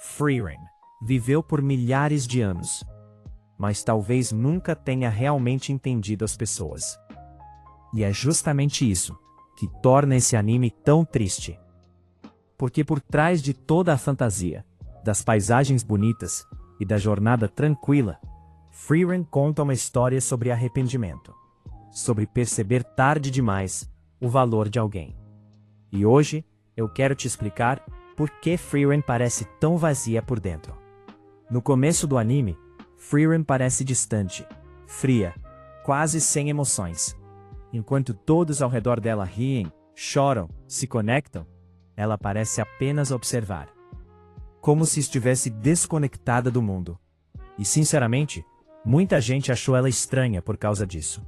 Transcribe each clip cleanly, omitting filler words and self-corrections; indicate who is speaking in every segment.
Speaker 1: Frieren viveu por milhares de anos, mas talvez nunca tenha realmente entendido as pessoas. E é justamente isso que torna esse anime tão triste. Porque por trás de toda a fantasia, das paisagens bonitas e da jornada tranquila, Frieren conta uma história sobre arrependimento, sobre perceber tarde demais o valor de alguém. E hoje, eu quero te explicar por que Frieren parece tão vazia por dentro. No começo do anime, Frieren parece distante, fria, quase sem emoções. Enquanto todos ao redor dela riem, choram, se conectam, ela parece apenas observar. Como se estivesse desconectada do mundo. E sinceramente, muita gente achou ela estranha por causa disso.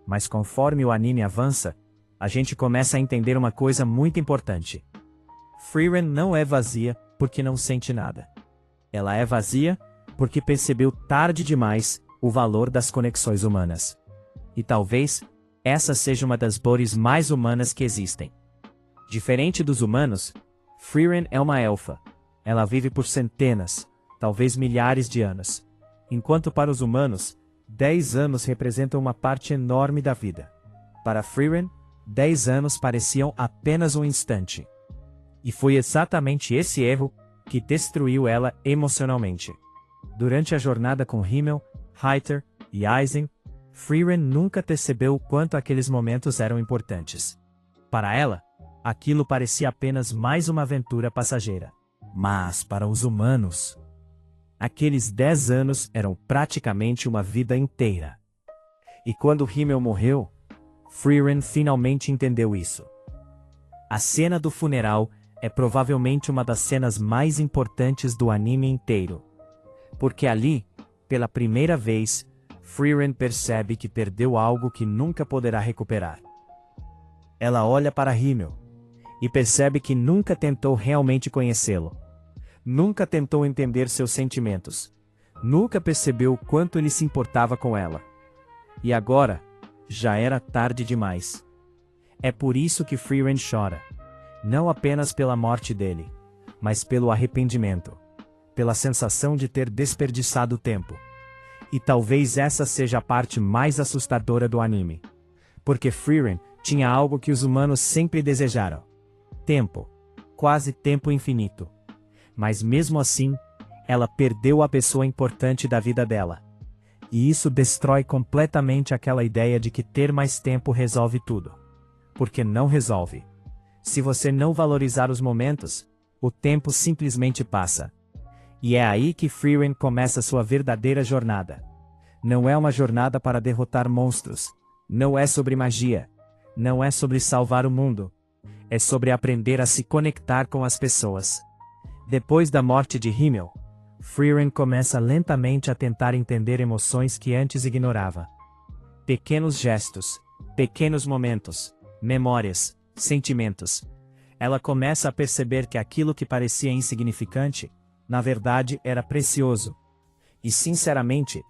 Speaker 1: Mas conforme o anime avança, a gente começa a entender uma coisa muito importante. Frieren não é vazia porque não sente nada. Ela é vazia porque percebeu tarde demais o valor das conexões humanas. E talvez essa seja uma das dores mais humanas que existem. Diferente dos humanos, Frieren é uma elfa. Ela vive por centenas, talvez milhares de anos. Enquanto para os humanos, 10 anos representam uma parte enorme da vida. Para Frieren, 10 anos pareciam apenas um instante. E foi exatamente esse erro que destruiu ela emocionalmente. Durante a jornada com Himmel, Heiter e Aizen, Frieren nunca percebeu o quanto aqueles momentos eram importantes. Para ela, aquilo parecia apenas mais uma aventura passageira. Mas para os humanos, aqueles 10 anos eram praticamente uma vida inteira. E quando Himmel morreu, Frieren finalmente entendeu isso. A cena do funeral é provavelmente uma das cenas mais importantes do anime inteiro. Porque ali, pela primeira vez, Frieren percebe que perdeu algo que nunca poderá recuperar. Ela olha para Himmel e percebe que nunca tentou realmente conhecê-lo. Nunca tentou entender seus sentimentos. Nunca percebeu o quanto ele se importava com ela. E agora, já era tarde demais. É por isso que Frieren chora. Não apenas pela morte dele, mas pelo arrependimento. Pela sensação de ter desperdiçado tempo. E talvez essa seja a parte mais assustadora do anime. Porque Frieren tinha algo que os humanos sempre desejaram. Tempo. Quase tempo infinito. Mas mesmo assim, ela perdeu a pessoa importante da vida dela. E isso destrói completamente aquela ideia de que ter mais tempo resolve tudo. Porque não resolve. Se você não valorizar os momentos, o tempo simplesmente passa. E é aí que Frieren começa sua verdadeira jornada. Não é uma jornada para derrotar monstros. Não é sobre magia. Não é sobre salvar o mundo. É sobre aprender a se conectar com as pessoas. Depois da morte de Himmel, Frieren começa lentamente a tentar entender emoções que antes ignorava. Pequenos gestos, pequenos momentos, memórias, sentimentos. Ela começa a perceber que aquilo que parecia insignificante, na verdade era precioso. E sinceramente,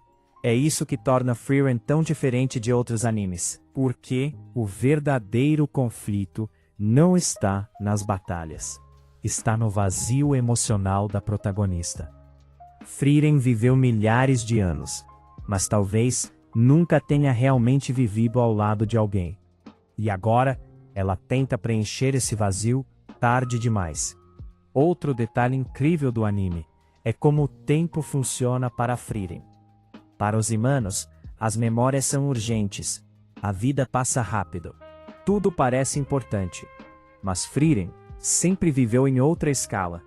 Speaker 1: é isso que torna Frieren tão diferente de outros animes. Porque o verdadeiro conflito não está nas batalhas. Está no vazio emocional da protagonista. Frieren viveu milhares de anos, mas talvez nunca tenha realmente vivido ao lado de alguém. E agora, ela tenta preencher esse vazio tarde demais. Outro detalhe incrível do anime é como o tempo funciona para Frieren. Para os humanos, as memórias são urgentes. A vida passa rápido. Tudo parece importante. Mas Frieren sempre viveu em outra escala.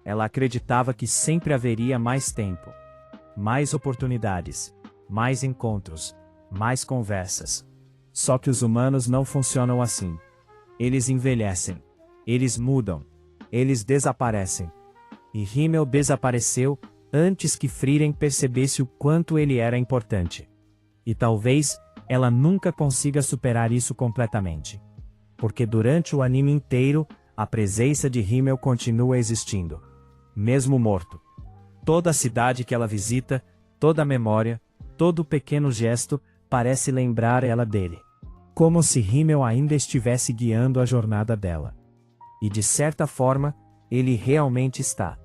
Speaker 1: Ela acreditava que sempre haveria mais tempo, mais oportunidades, mais encontros, mais conversas. Só que os humanos não funcionam assim. Eles envelhecem, eles mudam, eles desaparecem. E Himmel desapareceu antes que Frieren percebesse o quanto ele era importante. E talvez ela nunca consiga superar isso completamente. Porque durante o anime inteiro, a presença de Himmel continua existindo. Mesmo morto. Toda a cidade que ela visita, toda a memória, todo pequeno gesto, parece lembrar ela dele. Como se Himmel ainda estivesse guiando a jornada dela. E de certa forma, ele realmente está.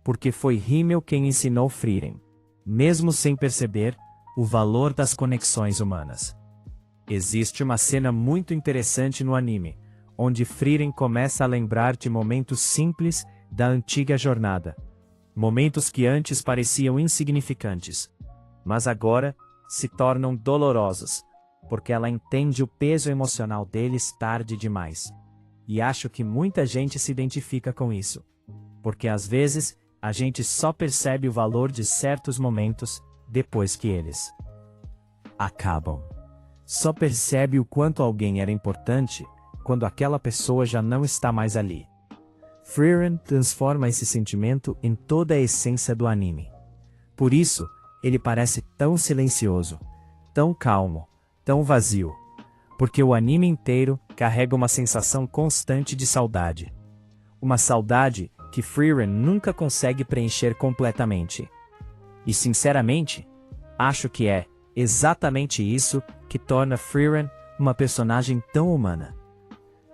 Speaker 1: porque foi Himmel quem ensinou Frieren, mesmo sem perceber, o valor das conexões humanas. Existe uma cena muito interessante no anime, onde Frieren começa a lembrar de momentos simples da antiga jornada. Momentos que antes pareciam insignificantes, mas agora se tornam dolorosos, porque ela entende o peso emocional deles tarde demais. E acho que muita gente se identifica com isso, porque às vezes a gente só percebe o valor de certos momentos depois que eles acabam. Só percebe o quanto alguém era importante quando aquela pessoa já não está mais ali. Frieren transforma esse sentimento em toda a essência do anime. Por isso, ele parece tão silencioso, tão calmo, tão vazio, porque o anime inteiro carrega uma sensação constante de saudade. Uma saudade que Frieren nunca consegue preencher completamente. E sinceramente, acho que é exatamente isso que torna Frieren uma personagem tão humana,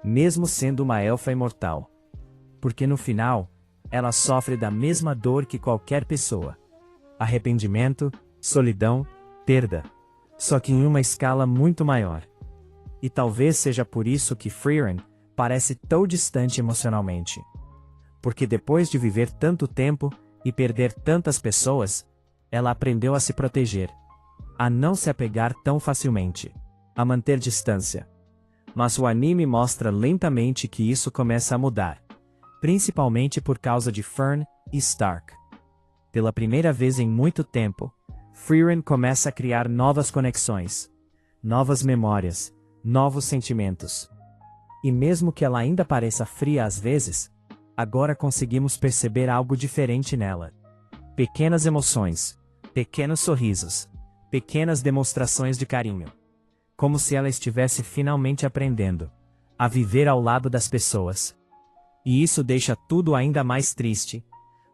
Speaker 1: mesmo sendo uma elfa imortal. Porque no final, ela sofre da mesma dor que qualquer pessoa. Arrependimento, solidão, perda. Só que em uma escala muito maior. E talvez seja por isso que Frieren parece tão distante emocionalmente. Porque depois de viver tanto tempo e perder tantas pessoas, ela aprendeu a se proteger, a não se apegar tão facilmente, a manter distância. Mas o anime mostra lentamente que isso começa a mudar, principalmente por causa de Fern e Stark. Pela primeira vez em muito tempo, Frieren começa a criar novas conexões, novas memórias, novos sentimentos. E mesmo que ela ainda pareça fria às vezes, agora conseguimos perceber algo diferente nela. Pequenas emoções, pequenos sorrisos, pequenas demonstrações de carinho. Como se ela estivesse finalmente aprendendo a viver ao lado das pessoas. E isso deixa tudo ainda mais triste,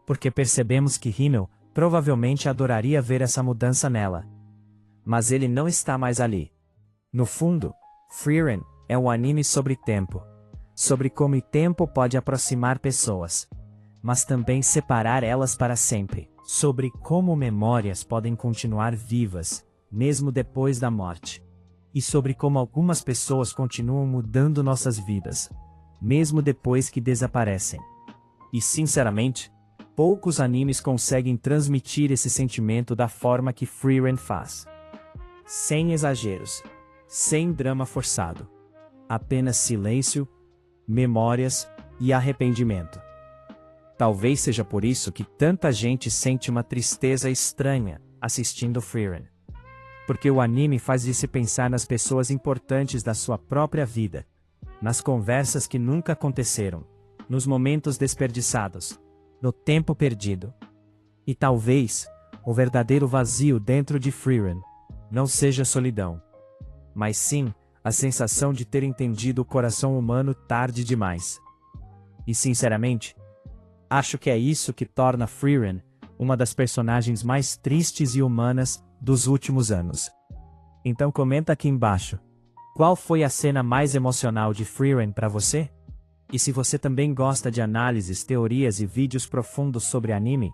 Speaker 1: porque percebemos que Himmel provavelmente adoraria ver essa mudança nela. Mas ele não está mais ali. No fundo, Frieren é um anime sobre tempo. Sobre como o tempo pode aproximar pessoas, mas também separar elas para sempre. Sobre como memórias podem continuar vivas, mesmo depois da morte. E sobre como algumas pessoas continuam mudando nossas vidas, mesmo depois que desaparecem. E sinceramente, poucos animes conseguem transmitir esse sentimento da forma que Frieren faz. Sem exageros, sem drama forçado. Apenas silêncio, memórias e arrependimento. Talvez seja por isso que tanta gente sente uma tristeza estranha assistindo Frieren. Porque o anime faz de se pensar nas pessoas importantes da sua própria vida, nas conversas que nunca aconteceram, nos momentos desperdiçados, no tempo perdido. E talvez, o verdadeiro vazio dentro de Frieren não seja solidão, mas sim a sensação de ter entendido o coração humano tarde demais. E sinceramente, acho que é isso que torna Frieren uma das personagens mais tristes e humanas dos últimos anos. Então comenta aqui embaixo, qual foi a cena mais emocional de Frieren para você? E se você também gosta de análises, teorias e vídeos profundos sobre anime,